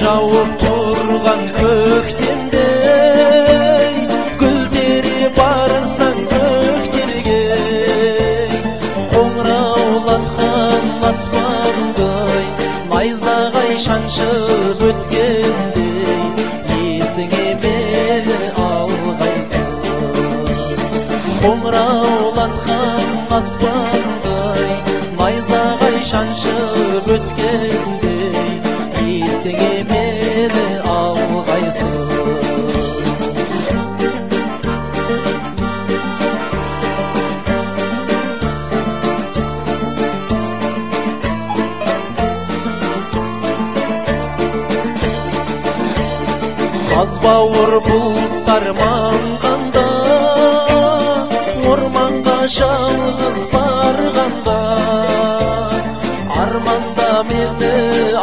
жауып тұрған көктемдей гүлдері барсаң көктерге қоңыраулатқан аспандай найзағай шаншып өткендей есіңе мені алғайсың қоңыраулатқан аспандай найзағай шаншып өткендей есіңе мені алғайсың Қазбауыр бұлттар маңғанда орманға жалғыз барғанда арманда мені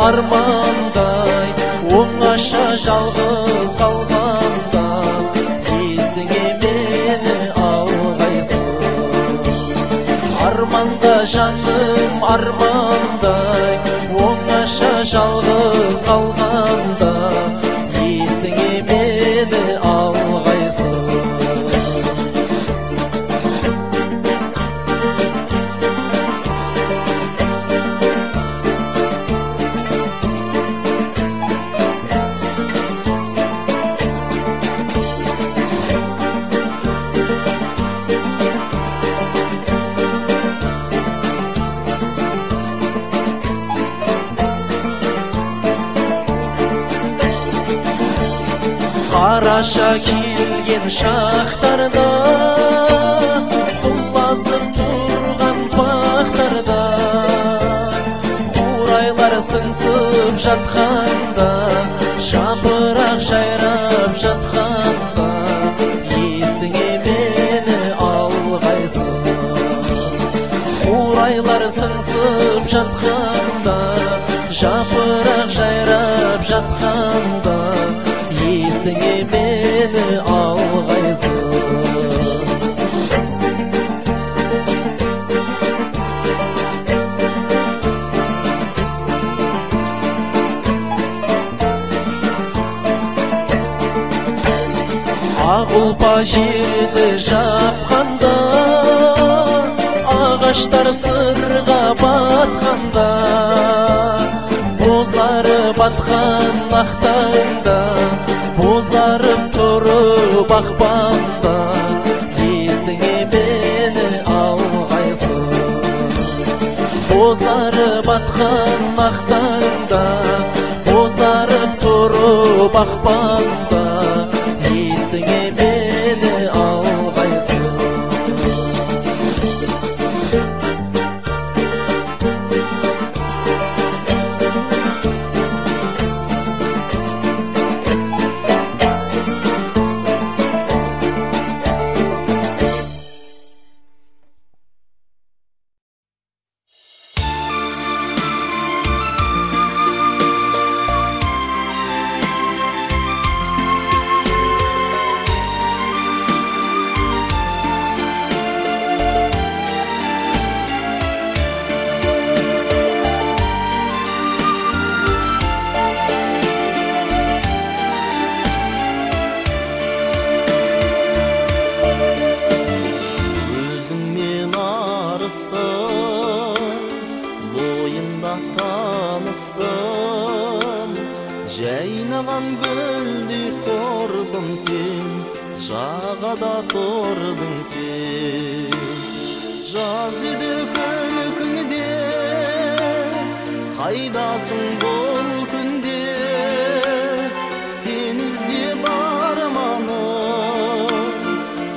армандай оңаша жалғыз қалғанда есіңе мені алғайсың арманда жаным армандай оңаша жалғыз қалғанда есіңе мені алғайсың Қараша келген шақтарда құлазып тұрған бақтарда қурайлар сыңсып жатқанда жапырақ жайрап жатқанда есіңе мені алғайсың қурайлар сыңсып жатқанда жапырақ жайрап жатқанда есіңе мені алғайсың ақ ұлпа жерді жапқанда ағаштар сырға батқанда бозарып атқан ақтаңда бозарып тұрып ақпанда есіңе мені алғайсың бозарып атқан ақтаңда бозарып тұрып ақпанда есіңе мені алғайсың бойында таныстым жайнаған гүлдей қордың сен жағада тұрдың сен жаз еді күнде қайдасың бұл күнде сен іздеп арманым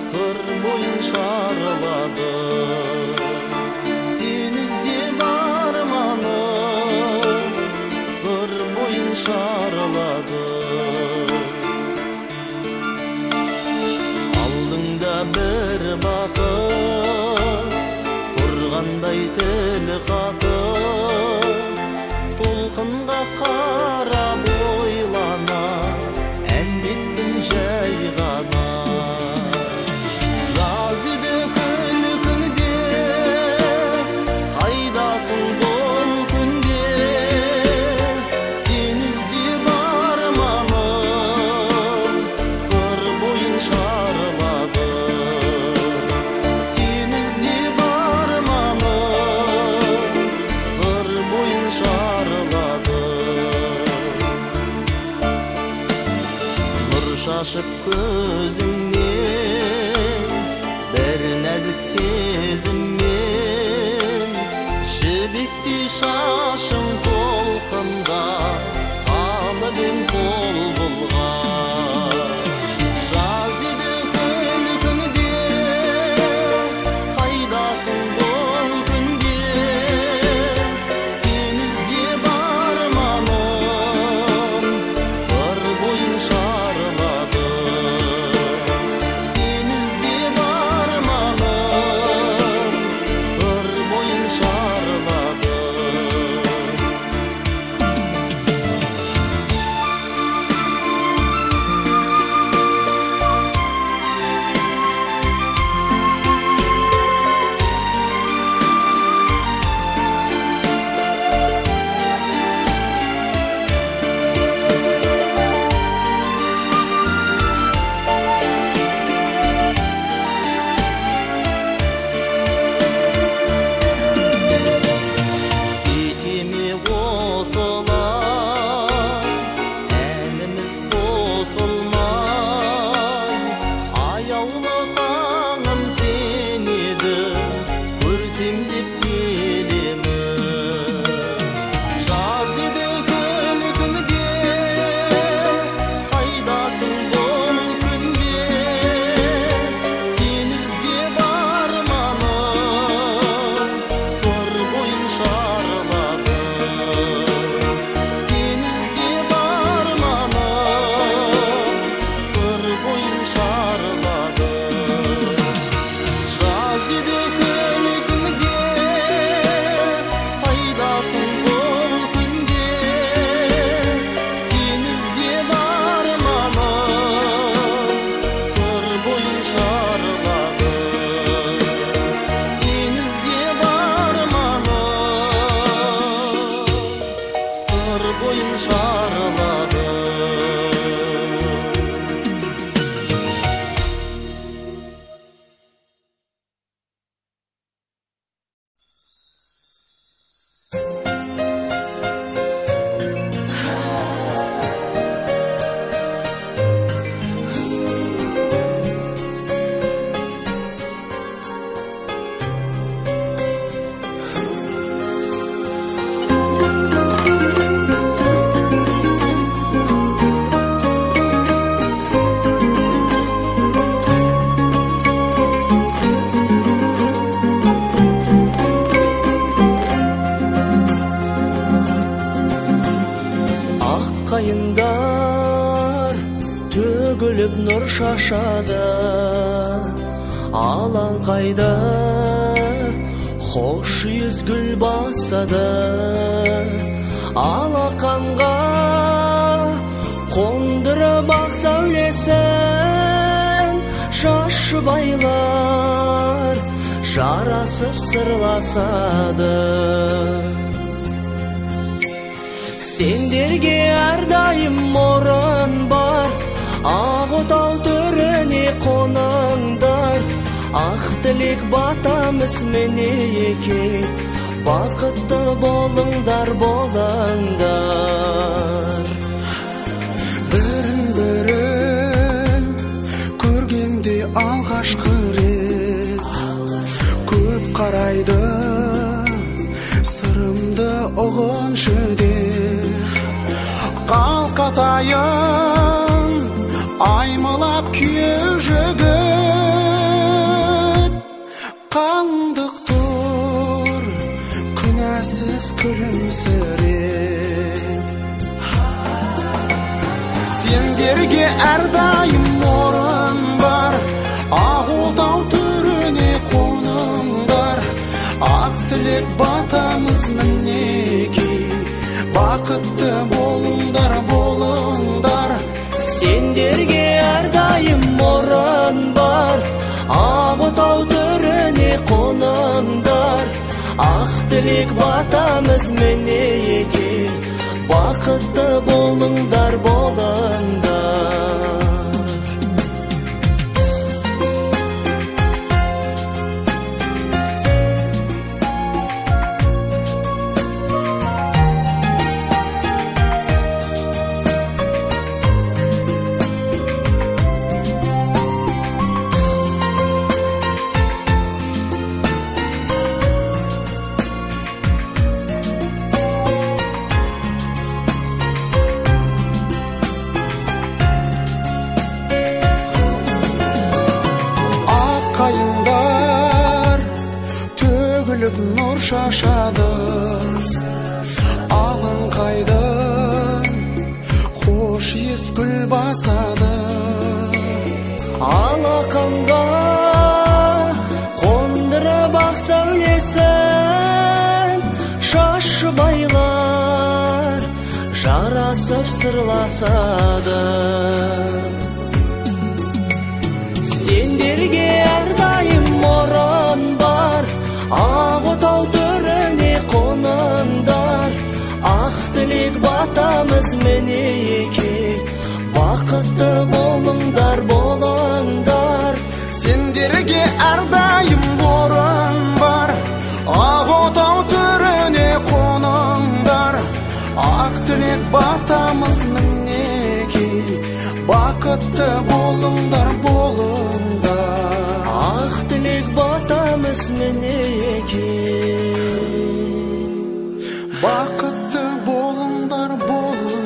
сыр бойын шарлады алдыңда бір бақыт тұрғандай тіл қатып толқынға қарап ойлана әндеттім жай ғана жаз еді күнде қайдасың бұл күнде сен іздеп Taşıp gözünden bir nazik sezimmen Jibikti şaşım tolqında Kalı ben kol bulgan Jazidi kun kunde Kaydasın bol kunde Sen izde barmanım Sır boyun şarladı Sen izde barmanım Sır boyun şarladı İtimi qosular, əlimiz qosulmay Ayavlı tağım sen edin, görsem dep gelimi Jazidi kun kunde, kaydasın bol kunde Sen izde barmanım, sır boyun şarladı Sen izde barmanım, sır boyun şarladı Jazidi kun kunde, kaydasın bol kunde Sen izde barmanım, sır boyun şarladı Sen izde barmanım, sır boyun şarladı Ақ қайыңдар төгіліп нұр шашады Алаңқайда хош yüz гүл басады Алақанға қондырып ақ сәулесін Жас байлар жарасып сырласады Сендерге әрдайым орын бар Ақ отау төріне қоныңдар Ақ тілек батамыз мінеке Бақытты болыңдар болыңдар Бірін-бірін көргенде алғашқы рет Көп қарайды сырымды ұғыншы деп Қалқатайын аймалап күйеу жігіт Қалыңдық тұр күнәсіз күлімсіреп Сендерге әрдайым орын бар Ақ отау төріне қоныңдар Ақ тілек батамыз мінеки Бақытты болыңдар болыңдар Сендерге әрдайым орын бар Ақ отау төріне қоныңдар Ақ тілек батамыз мінеки Бақытты болыңдар болыңдар шашады алаңқайдан хош иіс гүл басады алақанға қондырып ақ сәулесін шашы байлар жарасып сырласады сендерге әрдайым орын бар ақ отау төріне қоныңдар ақ тілек батамыз мінеки бақытты болыңдар болыңдар сендерге әрдайым орын бар ақ отау төріне қоныңдар ақ тілек батамыз мінеки бақытты болыңдар болыңдар ақ тілек батамыз мінеки бақытты болыңдар болыңдар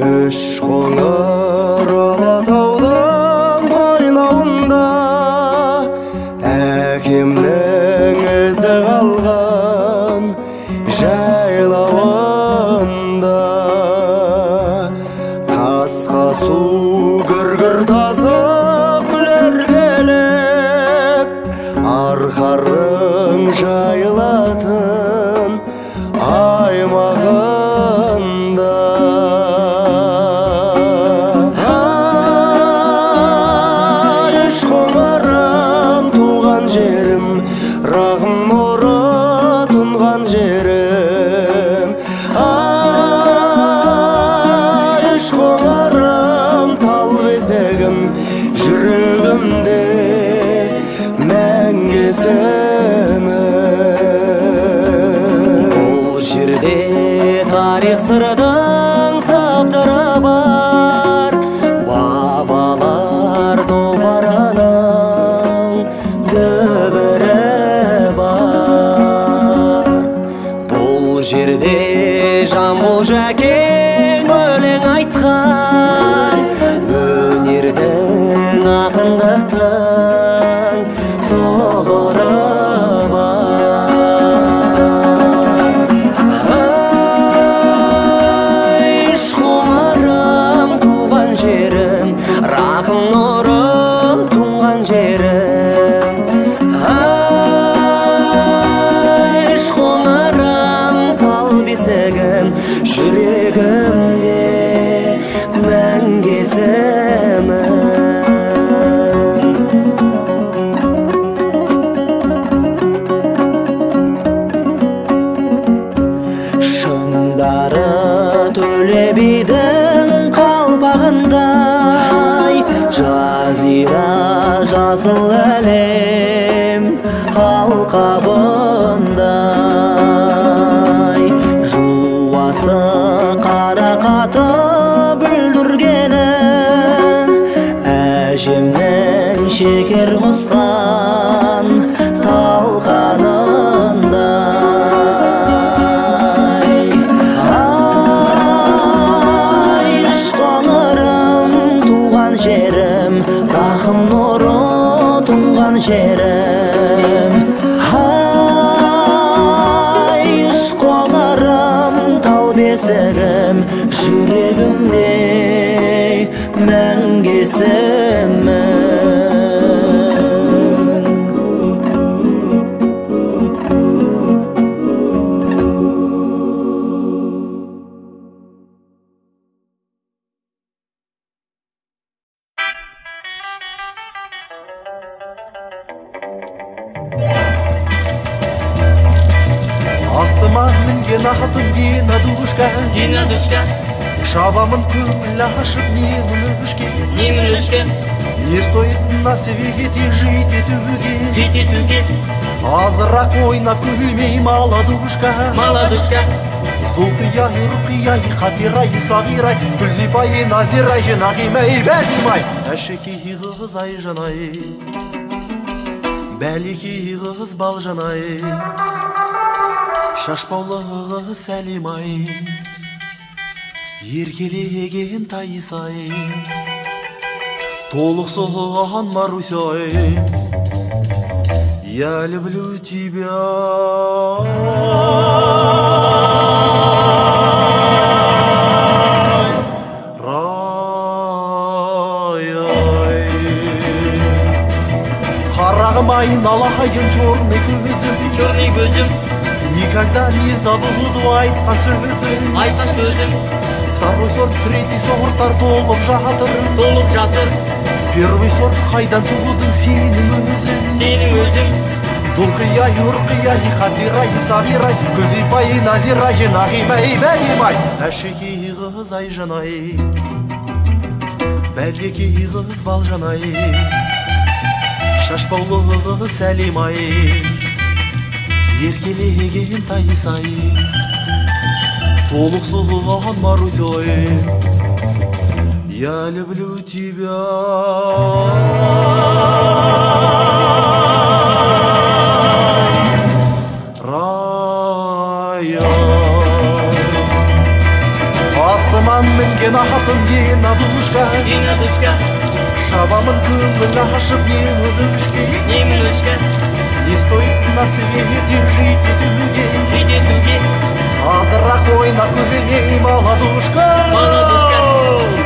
Үш қоңыр алатаудың қойнауында әкемнің ізі қалған жайлауында қасқа су гүргір тасып күлер келіп арқардың жайылатын аймағында рахым нұры тұнған жерім ай үш қоңырым тал бесігім жүрегімде мәңгісімін бұл жерде тарих сырдың саптары бар бабалар тұлпарының дүбірі жерде Жамбыл Жәкең өлең айтқан өнердің ақындықтың тұғыры бар ай шұңарым туған жерім рақым нұры тұнған жерім бесігім жүрегімде мәңгесімін шыңдары төле бидің қалпағындай жазира жасыл әлем алқабындай жуасы қарақаты бүлдіргені әжемнің шекер құсқан талқанындай ай үш қоңырым туған жерім рахым нұры тұнған жерім бесігім жүрегімде мәңгесімін Астыма мінген ақтым Динадушка Шабамын көңіл ашып немін Немножко Не стоит на свете жить етуге Азырақ ойнап күлмей маладушка Зулқия, Юрқия, Хатирай, Сағирай Гүлзипай, Назирай, Нағимай, Бәлимай Әшеки қыз Айжанай Бәлеки қыз Балжанай Шашпаулы қыз Сәлимай Еркелеген Тайсай Толықсыған Марусяй Я люблю тебя Рай Қарағым айналайын черный көзім Никогда не забуду айтқан сөзім Второй сорт, третий сорттар толып жатыр Первый сорт қайдан тудың сенің өзің Зулқия, Юрқия, Хатирай, Сағирай Гүлзипай, Назирай, Нағимай, Бәлимай Әшеки қыз Айжанай Бәлеки қыз Балжанай Шашпаулы қыз Сәлимай Еркелеген Тайсай Толықсыған Марусяй Я люблю тебя Рая Астыман мінген атым енадушка Шабамын көңіл ашып немін Не стоит на свете жить етуге Азырақ ойнап күлмей маладушка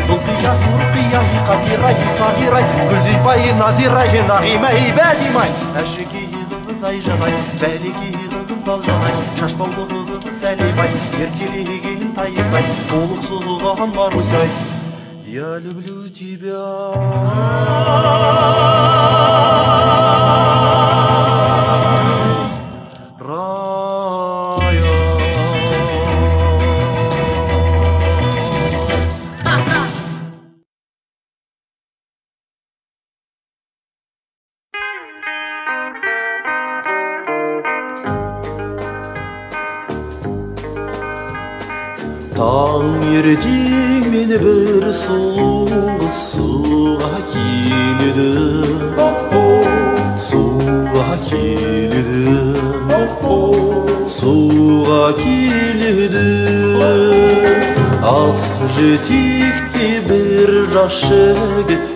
Зулқия, Юрқия, Хатирай, Сағирай Гүлзипай, Назирай, Нағимай, Бәлимай Әшеки қыз Айжанай Бәлеки қыз Балжанай Шашпаулы қыз Сәлимай Еркелеген Тайсай Толықсыған Марусяй Я люблю тебя Таң ертең мені бір сұлу қыз суға келеді Суға келеді Ақ жетекте бір жас жігіт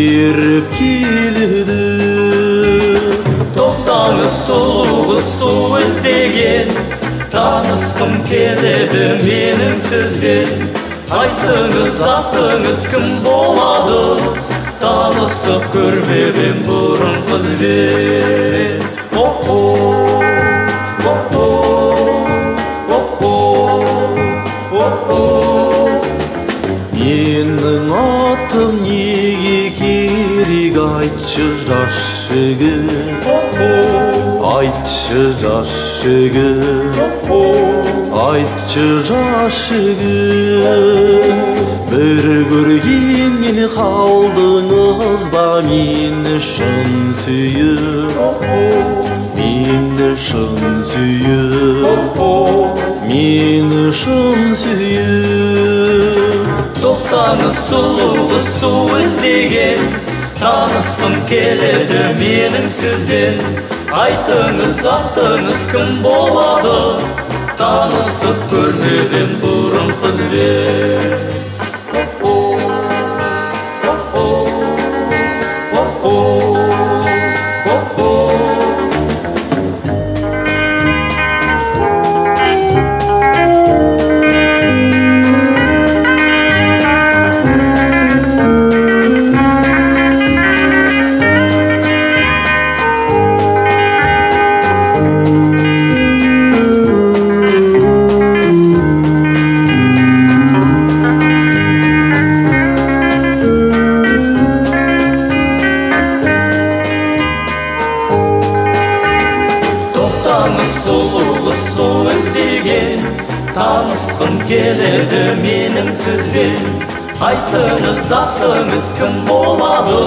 еріп келеді Тоқтаңыз сұлу қыз су іздеген Танысқым келеді менің сізбен Айттыңыз аттыңыз кім болады Танысып көрмеген бұрын қызбен Менің атым неге керек айтшы жас жігіт Айтшы жас жігіт Айтшы жас жігіт Бір көргеннен қалдыңыз ба мені шын сүйіп Мені шын сүйіп Мені шын сүйіп Тоқтаңыз сұлу қыз су іздеген Танысқым келеді менің сізбен Айтыңыз аттыңыз кім болады Танысып көрмеген бұрын қызбен keledi mening sizben. Aytыңыз, atыңız kim boladı?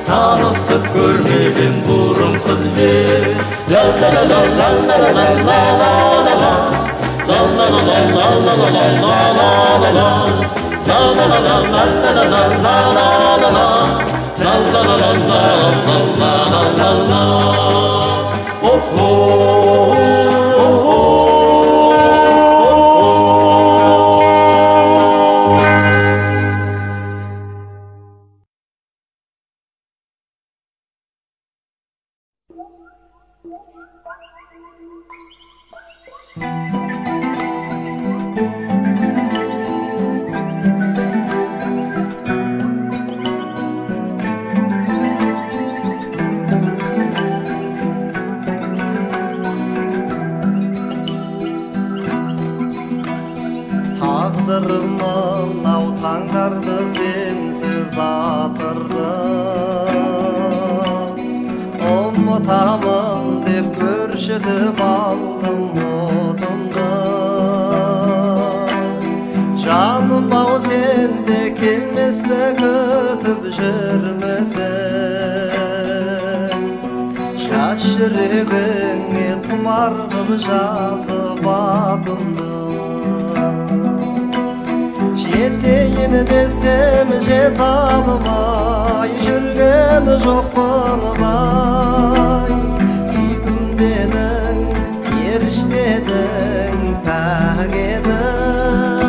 Tanısıp görmedim burun kızben. La la la la la la la la la la la. La la la la la la la la la la la. La la la la la la la la la la la. La la la la la la la la la. Oh oh. Tağdırımın av tаңдарды sensiz atırdı. Umutamın dep görüşüdüp aldım odumda. Canım av sende kelmesle kötüp жүрмесең. Şaşırıgыңe tumargıp жазып atımdı. Жетейін десем жете алмай жүрген жоқпын бай. Сүйкімденің, періштедің, пәк едің.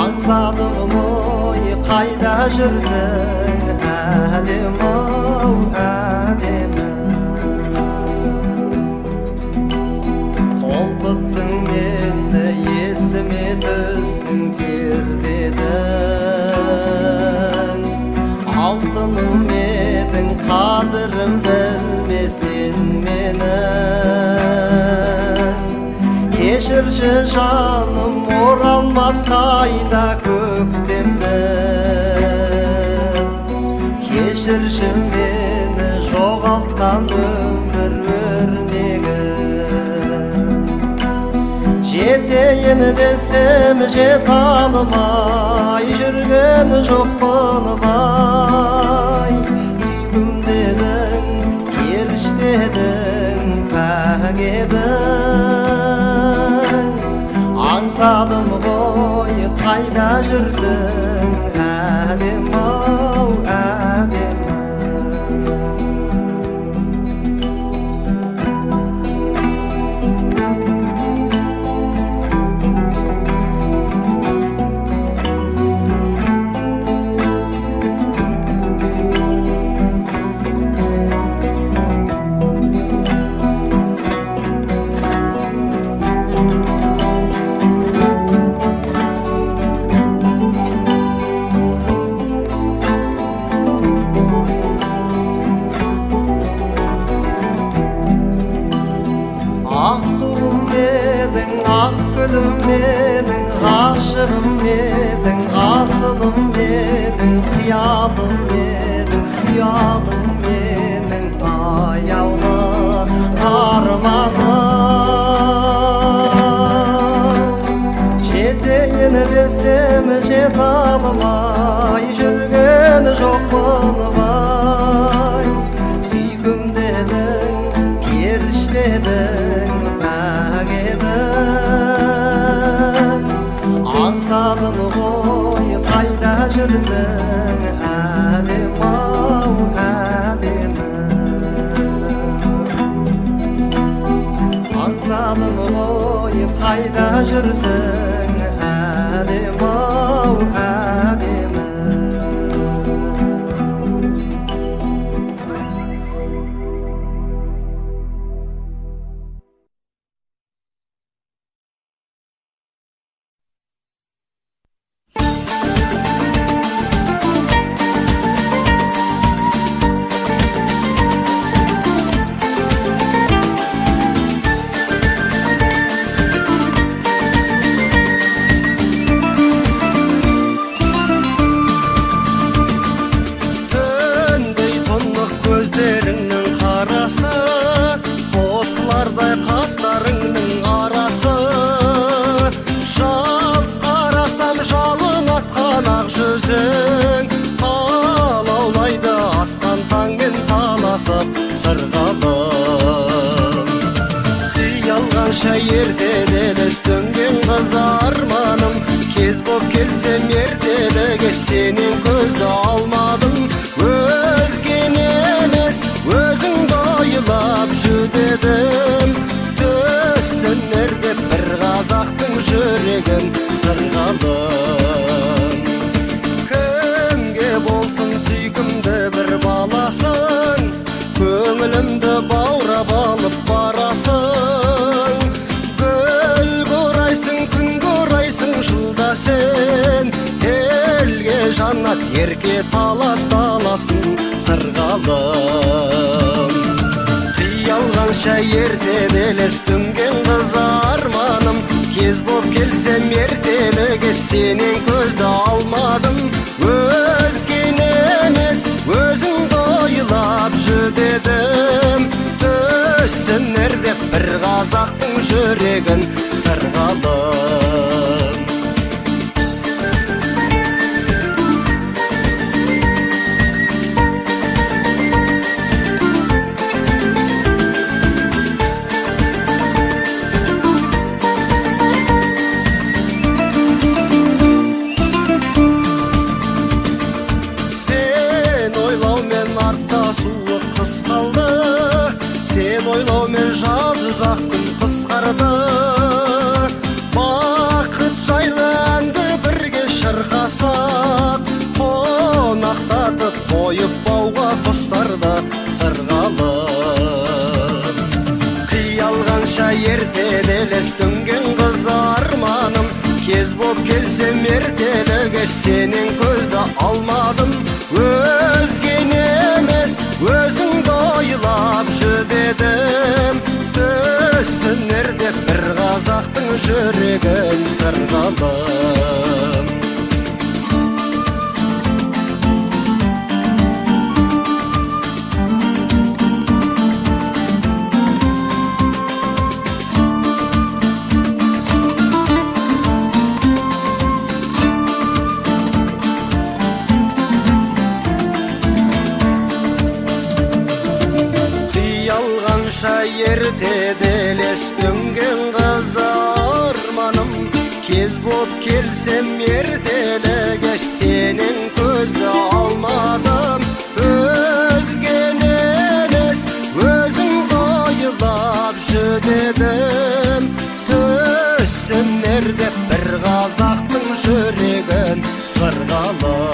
Аңсадым ғой қайда жүрсің, әдем-ау, әдемі. Толқыттың мені есіме түстің тербедің. Алтыным едің, қадірім білмесен менің. Кешірші жаным, оралмас қайда көктемді. Кешірші мені жоғалтқан өмір өрнегім. Жетейін десем жете алмай жүрген жоқпын бай. Сүйкімдедің, періштедің, пәк едің. Аңсадым ғой қайда жүрсің, әдем-ау, әдемі. Mening aşığım mening, asılım mening, kıyalım mening, kıyalım mening, ayağlı armanım. Жетейін desem jete almay жүрген жоқпын бай. Сүйкімдедің, періштедің, пәк едің. Аңсадым ғой қайда жүрсің, әдем-ау, әдемі. Аңсадым ғой қайда жүрсің, әдем-ау, әдемі. жүрсең, алаулайды атқан таңмен таласып сырғалым. Қиялғанша ертең елес төнген қыз арманым, кез боп келсем ертеліге сенен көзді алмадым. Өзгені емес, өзіңді ойлап жүдедім. Төссінер деп бір қазақтың жүрегін сырғалым. Кімге болсын сүйкімді бір баласың, көңілімді баурап алып барасың. Гүл көрайсың, күн көрайсың жылда сен, елге жанат ерке талас-таласын сырғалым. Қиялғанша ертең елес төнген қыз арманым, кез боп келсем ертеліге сенен көзді алмадым. Өзгені емес, өзіңді ойлап жүдедім. Төссінер деп бір қазақтың жүрегін сырғалым. Жаз ұзақ күн қысқарды, бақыт жайлы әнді бірге шырқасақ, қонақтатып қойып бауға құстарды сырғалым. Қиялғанша ертең елес төнген қыз арманым, кез боп келсем ертеліге сенен көзді алмадым. Өзгені емес, өзіңді ойлап жүдедім. Төссінер деп бір қазақтың жүрегін сырғалым. Ертеде елес төнген қыз арманым, кез боп келсем ертеліге сенен көзді алмадым. Өзгені емес, өзіңді ойлап жүдедім. Төссінер деп бір қазақтың жүрегін сырғалым.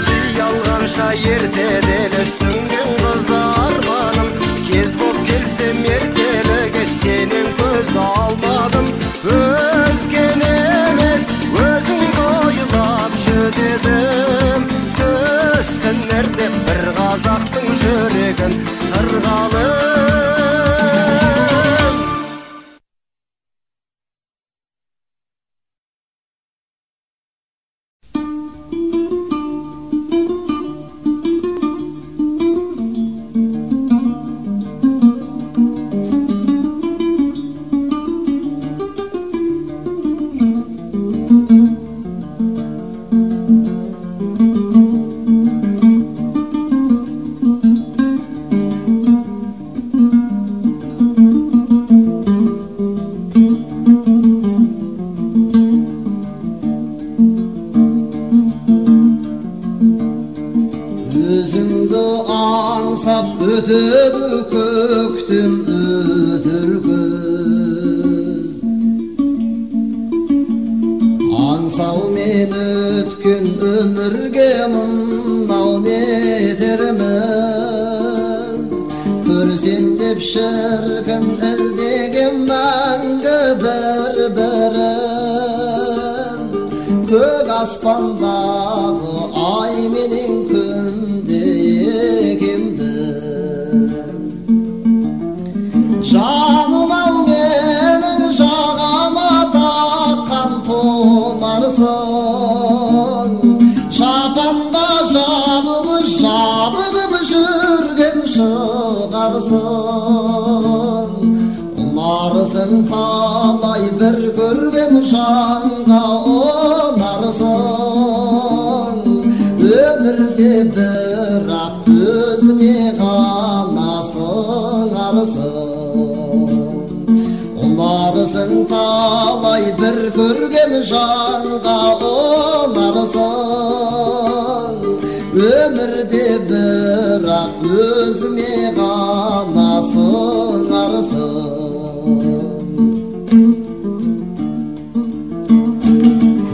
Қиялғанша ертеде елес төнген қыз арманым, кез боп келсем ертеліге сенен көзді алмадым. Өзгені емес, өзіңді ойлап жүдедім. Төссінер деп бір қазақтың жүрегін сырғалым. Ötedi köktüm ötürgün, ansau men ötkün ömürge mınau netermez. Körsem dep şerkin ezdegem manga berberem. Kök aspandağı ay menin kündeyekimdir. Canıma menin şağama takkan tomarsın. Şapanda canımı şabıgıp жүрген шығарсın. Unarsın talay bir көрген жанға onarсın. Өмірде бірақ өзіме ғана сыңарсың.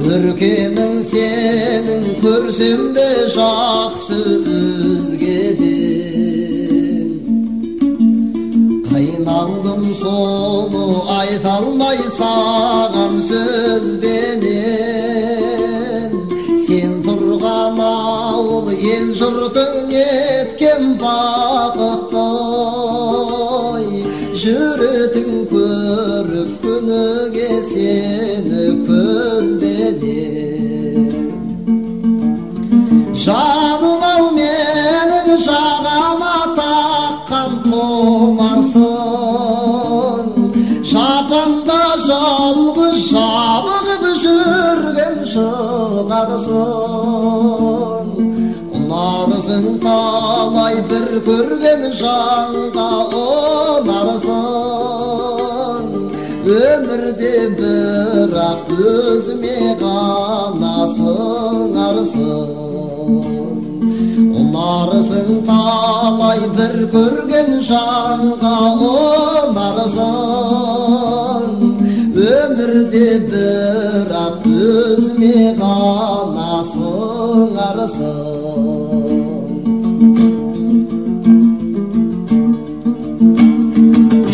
Көркемің сенің көрсем де жақсы өзгеден. Қайнандым соны айта алмай саған сөзбенен. Сен тұрған ауыл ел жұртың неткен бақыттай. Жүретін көріп күніге сені көзбеден. Жаным ау менің жағама таққан томарсың. Жапанда жалғыз жабығып жүрген шығарсың. Ұнарсың талай бір көрген жанға ұнарсың. Өмірде бірақ өзіме ғана сыңарсың. Ұнарсың талай бір көрген жанға ұнарсың. Өмірде бірақ өзіме ғана сыңарсың.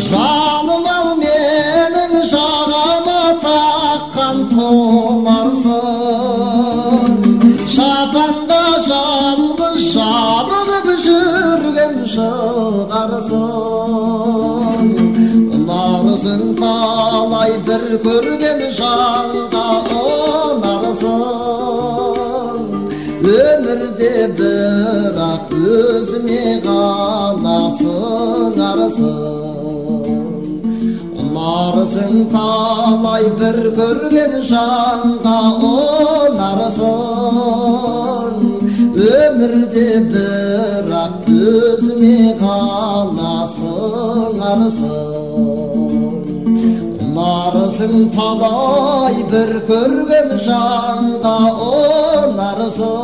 Жаным ау менің жағама таққан томарсың. Шапанда жалғыз жабығып жүрген шығарсың. Ұнарсың талай бір көрген жанға ұнарсың. Өмірде бірақ өзіме ғана сыңарсың. Ұнарсың талай бір көрген жанға ұнарсың. Өмірде бірақ өзіме ғана сыңарсың. Ұнарсың талай бір көрген жанға ұнарсың.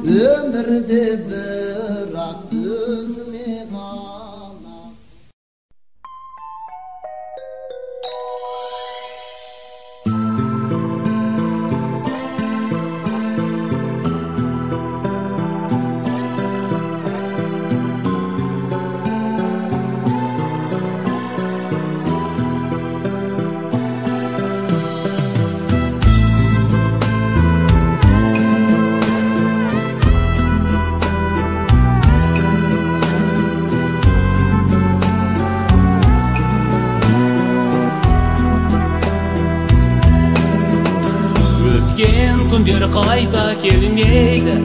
Өмірде бірақ өзіме ғана. Күндер қайта келмейді,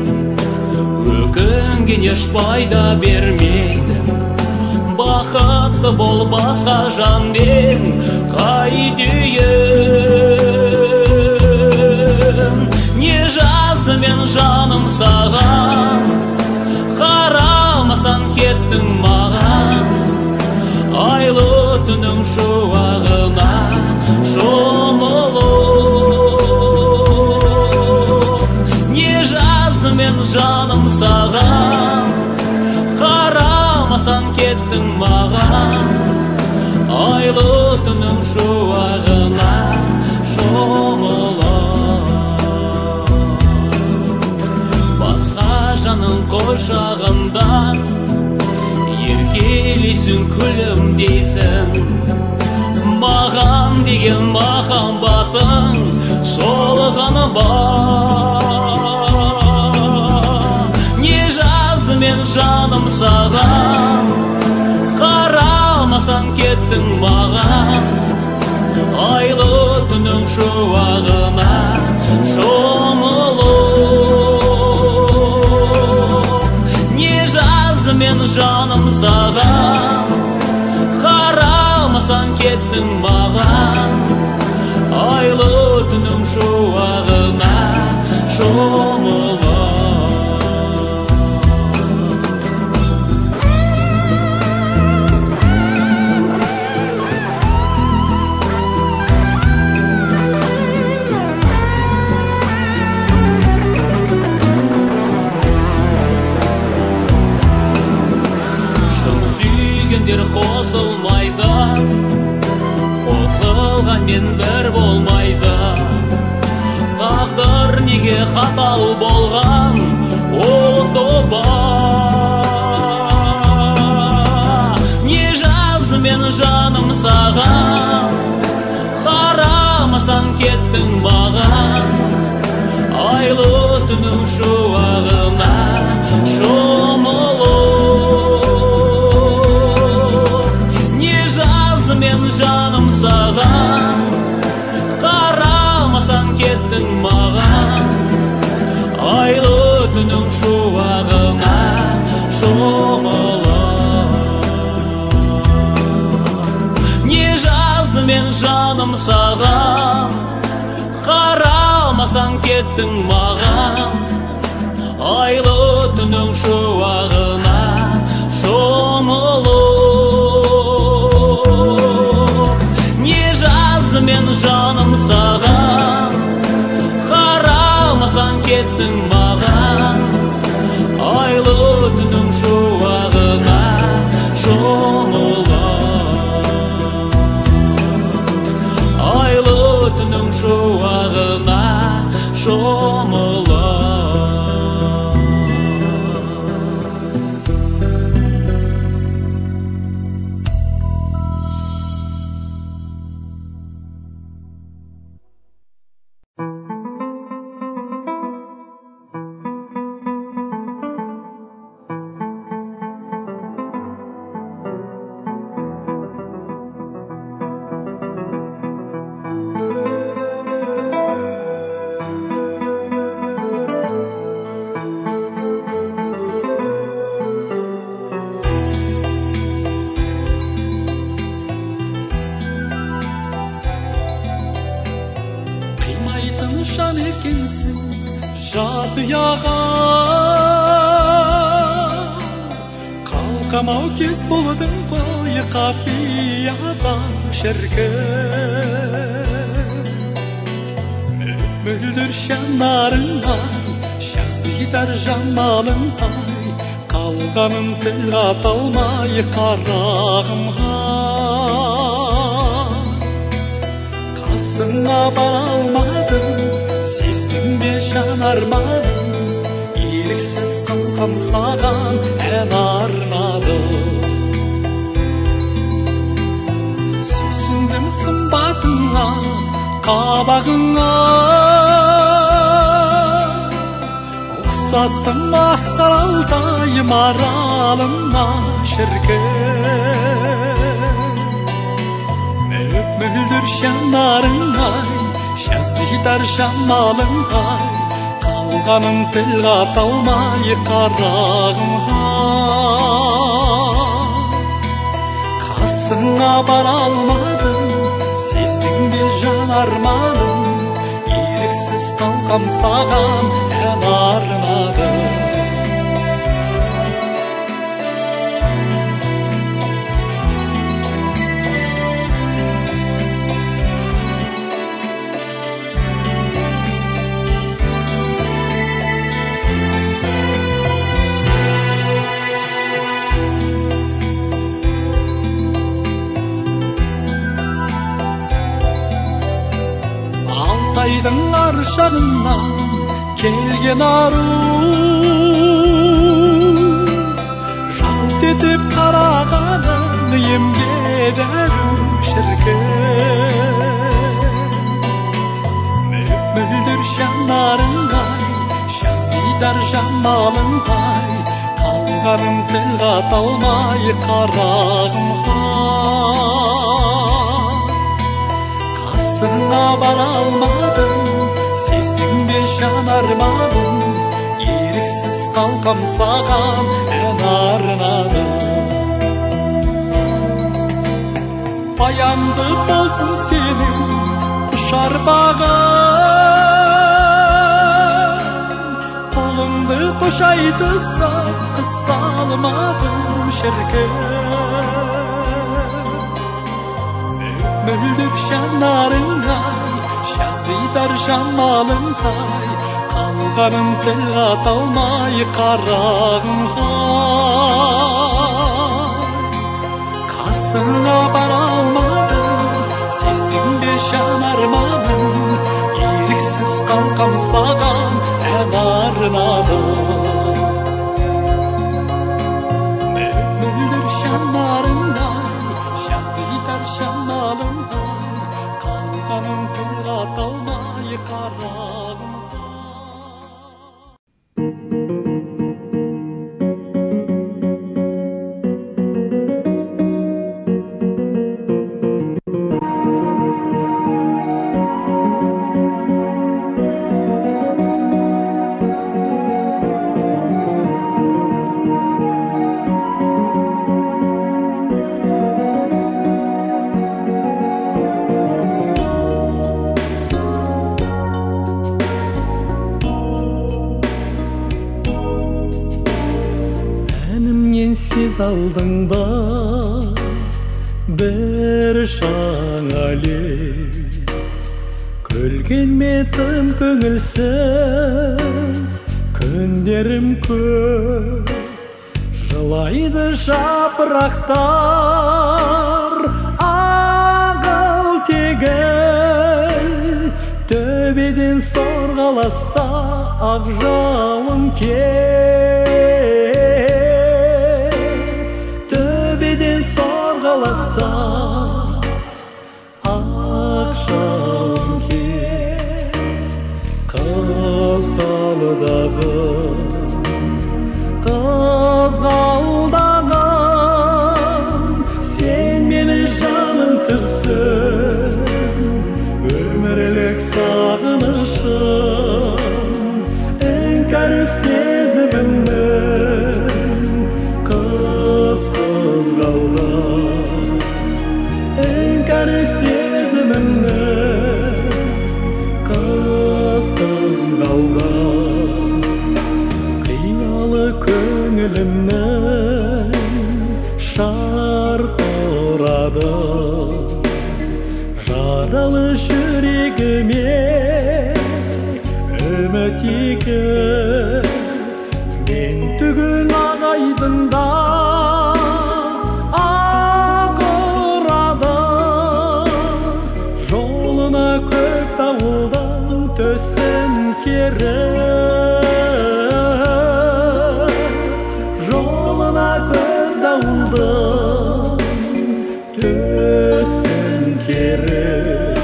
өкінген еш пайда бермейді. Бақытты бол басқа жанмен қайтейін. Не жазды мен жаным саған, қарамастан кеттің маған. Айлы түнің шуағына шомылып. Не жазды мен жаным саған, қарамастан кеттің маған. Айлы түнің шуағына шомылып. Басқа жаның құшағында еркелейсің, күлімдейсің. Маған деген махаббатың солғаны бар. Не жазды мен жаным саған, қарамастан кеттің маған. Айлы түнің шуағына шомылып. Не жазды мен жаным саған, қарамастан кеттің маған. Айлы түнің шуағына шомылып. қосылмайды, қосылғанмен бір болмайды. Тағдыр неге қатал болған, о тоба. Не жазды мен жаным саған, қарамастан кеттің маған. Айлы түннің шуағына шомылып. Не жазды мен жаным саған, қарамастан кеттің маған. Айлы түннің шуағына шомылып. Не жазды мен жаным саған, қарамастан кеттің маған. Айлы түннің шуағына шомылып. Не жазды мен жаным саған, қарамастан кеттің маған. Айлы түннің шуағына шомылып. Айлы түннің шуағына шомылып. Жан екенсің жадыяға, қалқамау кез болдың ғой қапияда шіркін. Мөлдір жанарыңай, жаздидар жамалыңай, қалғанын тіл ата алмай қарағымға. Қасыңа бара алмадым, сездің бе жанарманым, еріксіз қалқам саған ән арнадым. Сүйсіндім сымбатыңа, қабағыңа, ұқсаттым асқаралдай маралыма шіркін. Мөлдір жанарыңай, жаздидар жамалыңай, қалғанын тіл ата алмай қарағымға. Қасыңа бара алмадым, сездің бе жанарманым, еріксіз қалқам саған ән арнадым. Алтайдың ар жағынан келген ару, жалт етіп қарағанын емге дәру шіркін. Мөлдір жанарыңай, жаздидар жамалыңай, қалғанын тіл ата алмай қарағымға. Қасыңа бара алмадым, сездің бе жанарманым, еріксіз қалқам саған ән арнадым. Баянды болсын сенің құшар бағың, қолыңды қошайтса қыса алмадым шіркін. Мөлдір жанарыңай, жаздидар жамалыңай, қалғанын тіл ата алмай қарағымға. Sına bara almadım Sezdimde şan armanım Eriksiz kalkam sağam en arınadım Mülmüldür şanlarından Şazlidir şanmalından Kalkanım kırlat almayı kararımdan Siz aldın ba bir şaŋali Kölgen metim köңілсіз Күндерім көп Жылайды жапырақтар Ағыл тегіл Төбеден сорғаласа ақ жауын Төбеден сорғаласа ақшауын қызғалдағым сен мені жаным түсін өмірлік сағынышым іңкәр сезімімнің қызғалдағым іңкәр сезімімнің қызғалдағым қиялы көңілімнің шарқырады жаралы жүрегіме үміт егіп мен түгіл ағайдында ақырады жолына көп дауылдан төсін керіп жолына көп дауылдан төсін керіп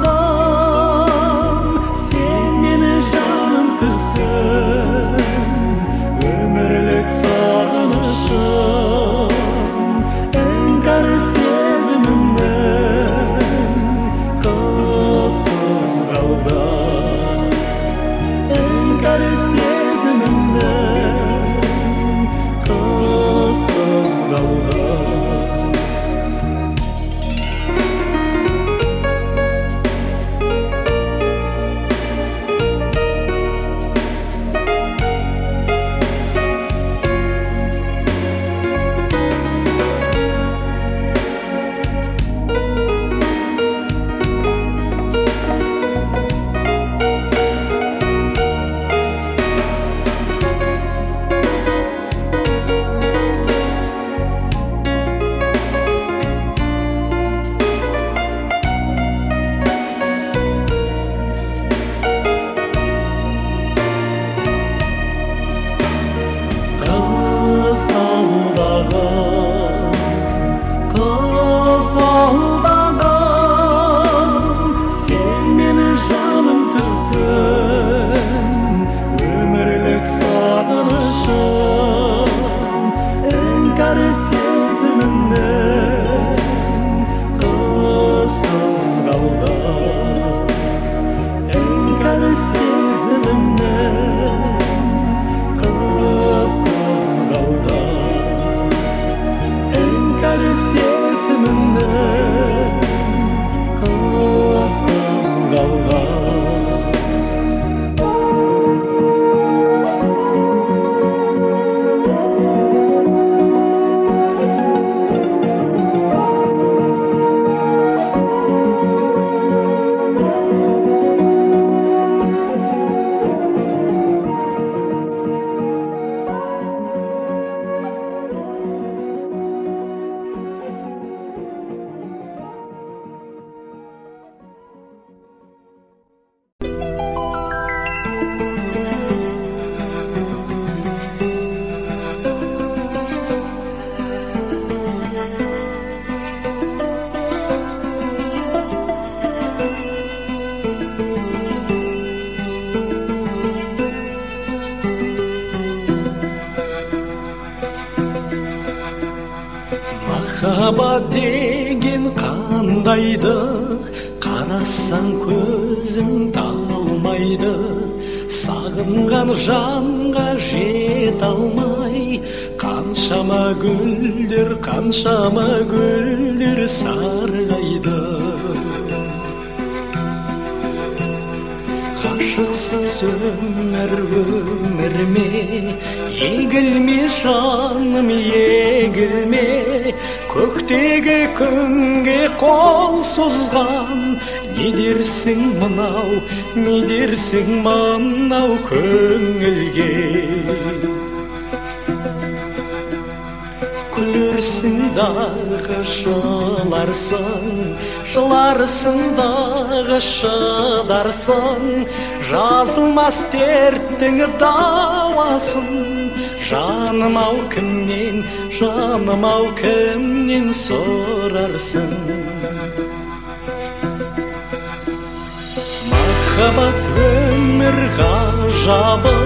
қызғалдағым сен мені жаным түсін өмірлік сағынышым іңкәр сезімімнің қызғалдағым іңкәр сезімімнің Махаббат деген қандайды, қарасаң көзің талмайды. Сағынған жанға жет алмай, қаншама гүлдер сарғайды. Ғашықсыз өмірме, егілме жаным, егілме. Көктегі күнге қол созған, не дерсің мынау көңілге. Күлерсің дағы жыларсың дағы шыдарсың. Жазылмас дерттің дауасын, жаным-ау кімнен сорарсың. Махаббат өмір ғажабы,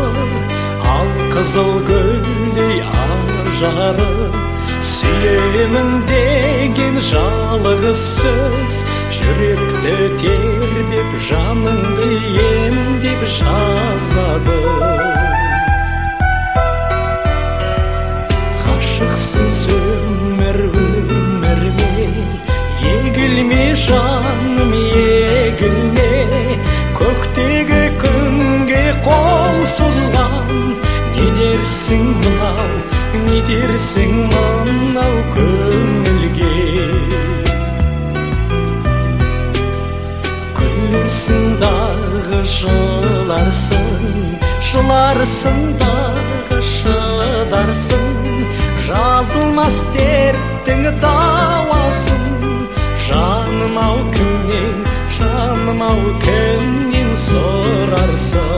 ал қызыл гүлдей ажары. Сүйемін деген жалғыз сөз, жүректі тербеп, жаныңды емдеп жазады. Ғашықсыз өмірме, егілме жаным, егілме. Көктегі күнге қол созған, не дерсің мынау көңілге. Күлерсің дағы жыларсың дағы шыдарсың. Жазылмас дерттің дауасын, жаным-ау кімнен сорарсың.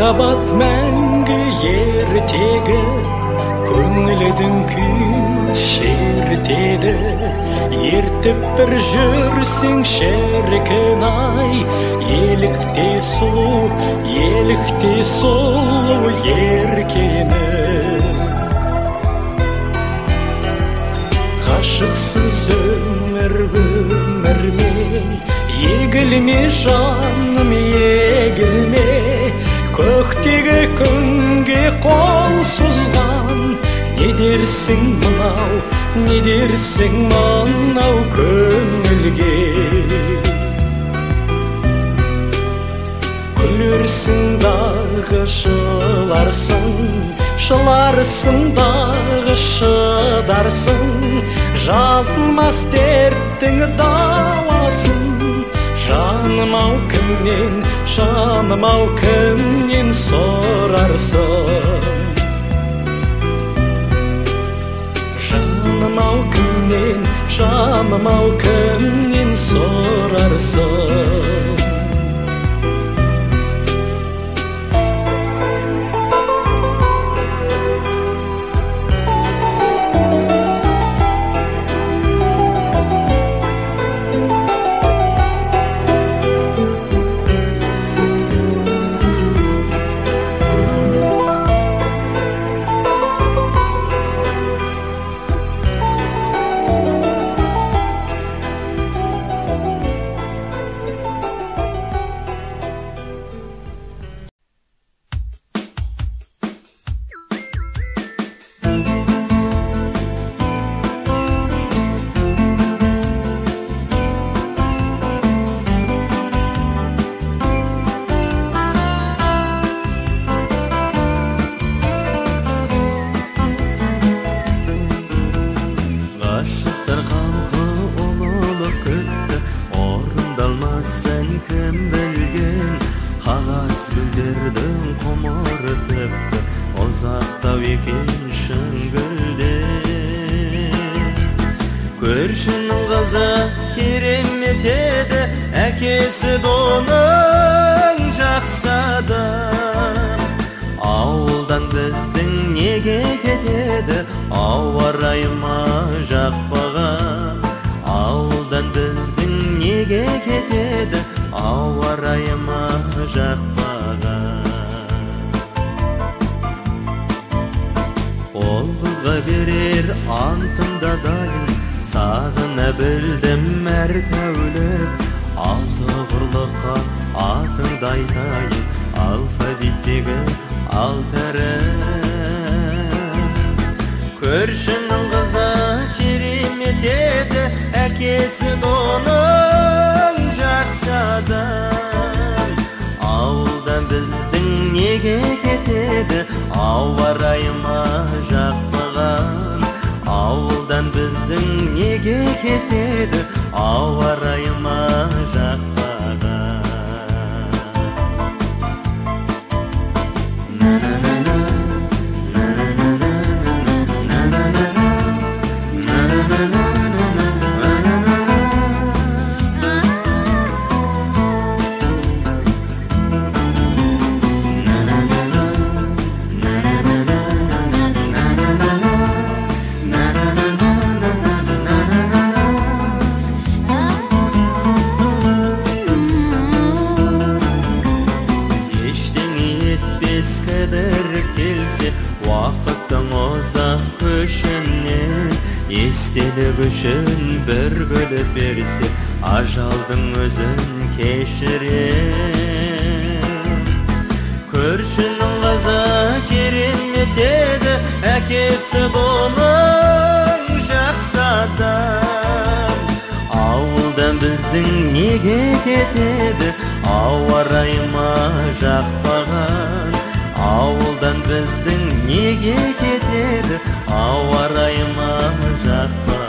Махаббат мәңгі ертегі, көңілдің күйін шертеді. Ертіп бір жүрсең шіркін-ай, елікте сұлу еркені. Ғашықсыз өмірме, егілме жаным, егілме. Көктегі күнге қол созған, не дерсің мынау көңілге. Күлерсің дағы жыларсың дағы шыдарсың. Жазылмас дерттің дауасын, жаным-ау кімнен сорарсың. Жаным-ау кімнен сорарсың. Көршінің қызы керемет еді, әкесі доның жақсы адам. Ауылда біздің неге кетеді ауа райыма жақпаған ауылдан біздің неге кетеді ауа райыма жақпаған ол қызға берер антымда дайын сағына білдім әр тәулік алты құрлыққа атыңды айтайын алфавиттегі алтары көршінің қызы керемет еді әкесі оның жақсы адам ауылдан біздің неге кетеді ауа райыма жақпаған ауылдан біздің неге кетеді ауа райыма жақпаған уақыттың ұзақ көшінен естелік үшін бір гүлі берсе ажалдың өзін кешірем көршінің қызы керемет еді әкесі оның жақсы адам ауылдан біздің неге кетеді ауа райыма жақпаған ауылдан біздің неге кетеді ауа райыма жақпаған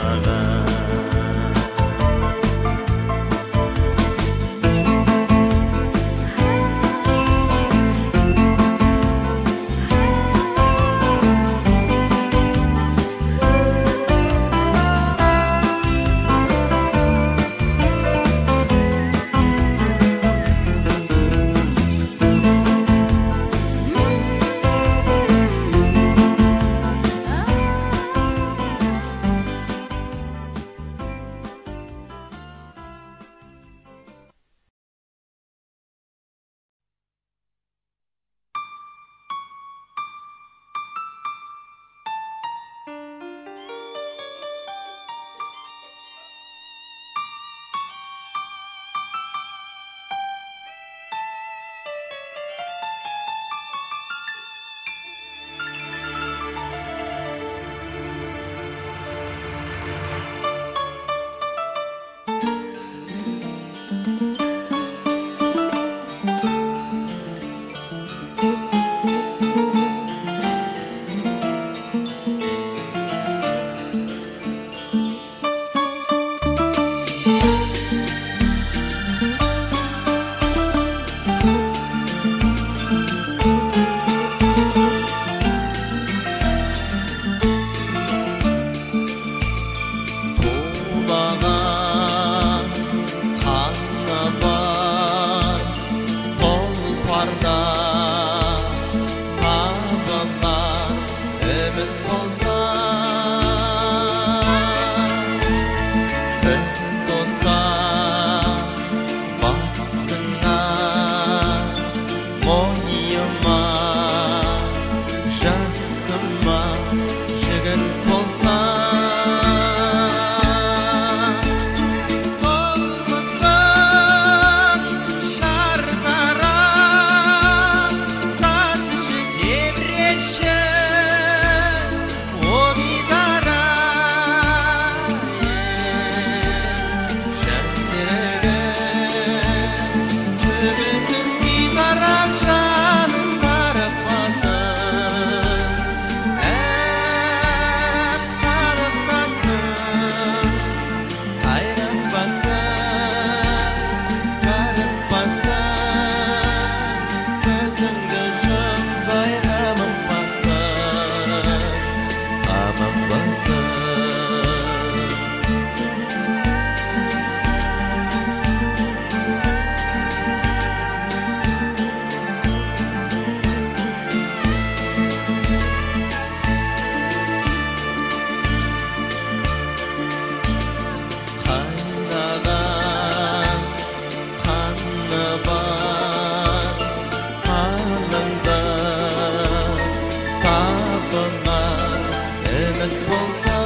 жігіт болса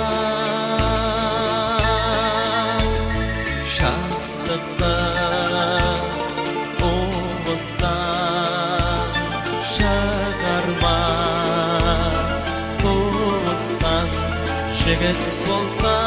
шаттықта уыстан шығарма туысқан жігіт болса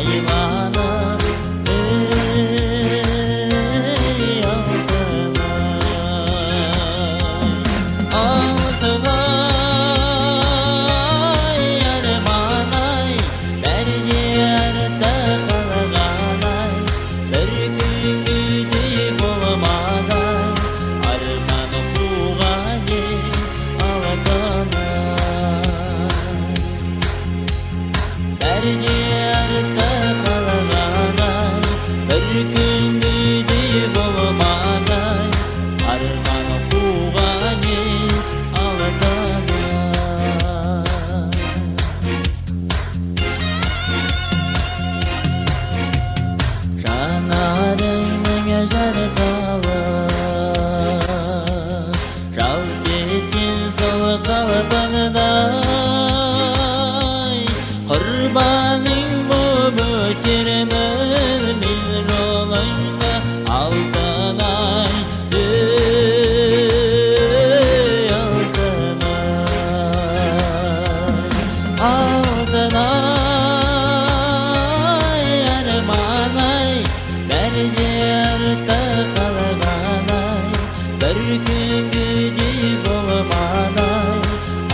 айланып алтынай арман-ай бәріне артта қалған-ай бір күнгідей болман-ай арман қуған алтынай бәріне артта қалған-ай бір күнгідей болман-ай арман қуған алтынай жанарыңның жарқылы жалт еткен сол қалпыңдай құрбаның боп өтермін мен жолыңда алтынай алтынай арман-ай бәріне артта қалған-ай бір күнгідей болман-ай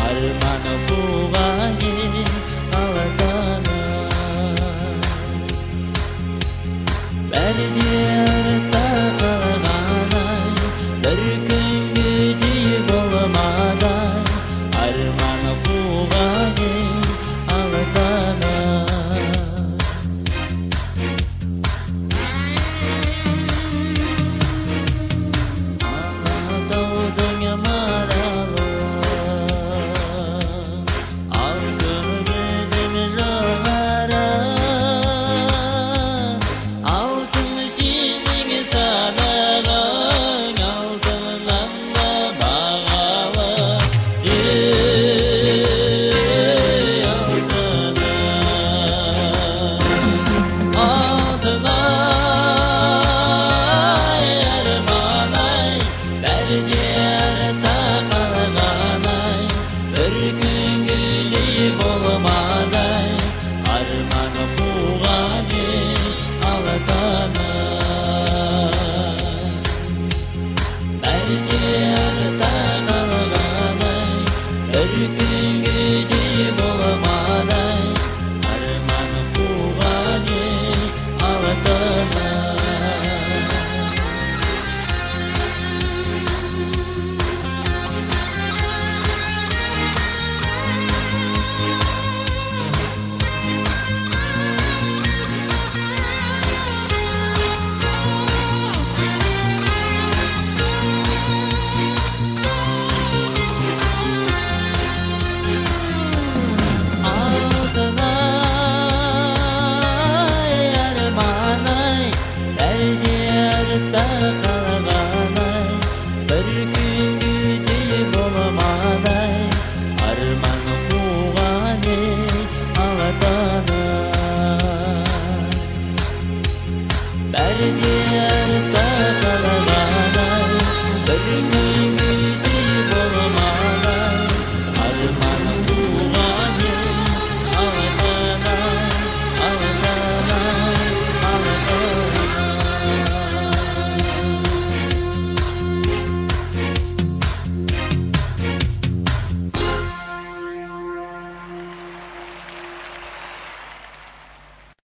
арман қуған алтынай бәріне